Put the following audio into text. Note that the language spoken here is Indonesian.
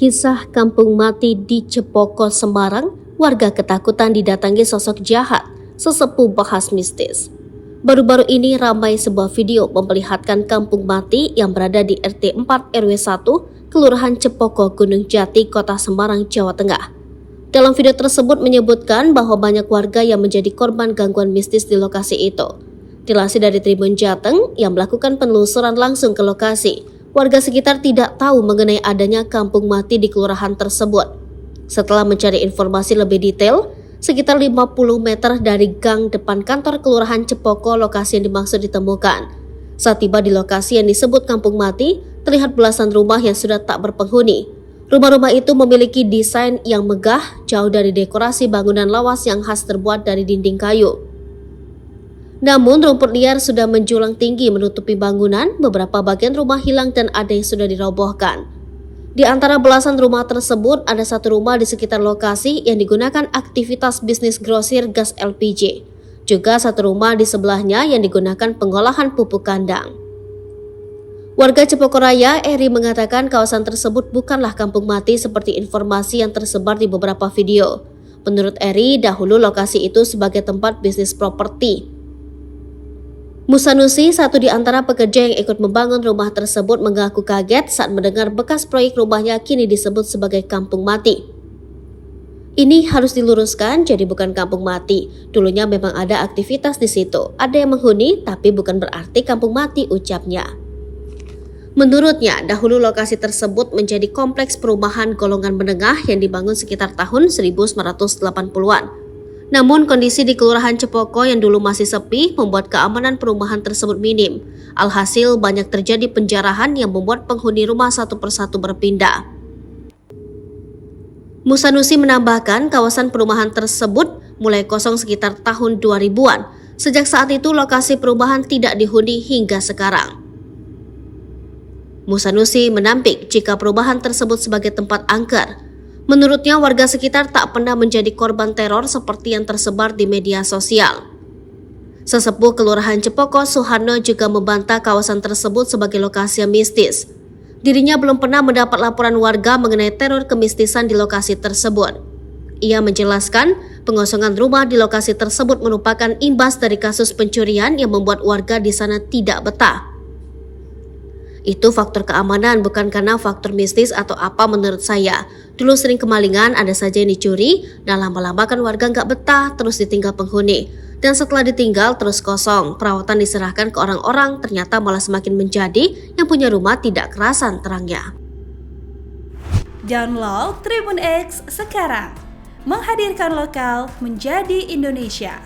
Kisah kampung mati di Cepoko, Semarang, warga ketakutan didatangi sosok jahat, sesepuh bahas mistis. Baru-baru ini ramai sebuah video memperlihatkan kampung mati yang berada di RT 4 RW 1, Kelurahan Cepoko, Gunung Jati, Kota Semarang, Jawa Tengah. Dalam video tersebut menyebutkan bahwa banyak warga yang menjadi korban gangguan mistis di lokasi itu. Dilansir dari Tribun Jateng yang melakukan penelusuran langsung ke lokasi, warga sekitar tidak tahu mengenai adanya kampung mati di kelurahan tersebut. Setelah mencari informasi lebih detail, sekitar 50 meter dari gang depan kantor kelurahan Cepoko lokasi yang dimaksud ditemukan. Saat tiba di lokasi yang disebut kampung mati, terlihat belasan rumah yang sudah tak berpenghuni. Rumah-rumah itu memiliki desain yang megah, jauh dari dekorasi bangunan lawas yang khas terbuat dari dinding kayu. Namun rumput liar sudah menjulang tinggi menutupi bangunan, beberapa bagian rumah hilang dan ada yang sudah dirobohkan. Di antara belasan rumah tersebut, ada satu rumah di sekitar lokasi yang digunakan aktivitas bisnis grosir gas LPG. Juga satu rumah di sebelahnya yang digunakan pengolahan pupuk kandang. Warga Cepoko Raya, Eri, mengatakan kawasan tersebut bukanlah kampung mati seperti informasi yang tersebar di beberapa video. Menurut Eri, dahulu lokasi itu sebagai tempat bisnis properti. Musanusi, satu di antara pekerja yang ikut membangun rumah tersebut, mengaku kaget saat mendengar bekas proyek rumahnya kini disebut sebagai kampung mati. Ini harus diluruskan, jadi bukan kampung mati. Dulunya memang ada aktivitas di situ, ada yang menghuni, tapi bukan berarti kampung mati, ucapnya. Menurutnya, dahulu lokasi tersebut menjadi kompleks perumahan golongan menengah yang dibangun sekitar tahun 1980-an. Namun kondisi di Kelurahan Cepoko yang dulu masih sepi membuat keamanan perumahan tersebut minim. Alhasil banyak terjadi penjarahan yang membuat penghuni rumah satu persatu berpindah. Musanusi menambahkan kawasan perumahan tersebut mulai kosong sekitar tahun 2000-an. Sejak saat itu lokasi perumahan tidak dihuni hingga sekarang. Musanusi menampik jika perumahan tersebut sebagai tempat angker. Menurutnya warga sekitar tak pernah menjadi korban teror seperti yang tersebar di media sosial. Sesepuh Kelurahan Cepoko, Suharno, juga membantah kawasan tersebut sebagai lokasi yang mistis. Dirinya belum pernah mendapat laporan warga mengenai teror kemistisan di lokasi tersebut. Ia menjelaskan pengosongan rumah di lokasi tersebut merupakan imbas dari kasus pencurian yang membuat warga di sana tidak betah. Itu faktor keamanan, bukan karena faktor mistis atau apa menurut saya. Dulu sering kemalingan, ada saja yang dicuri, dan lama-lama kan warga nggak betah, terus ditinggal penghuni. Dan setelah ditinggal terus kosong, perawatan diserahkan ke orang-orang, ternyata malah semakin menjadi yang punya rumah tidak kerasan terangnya. Download Tribun X sekarang, menghadirkan lokal menjadi Indonesia.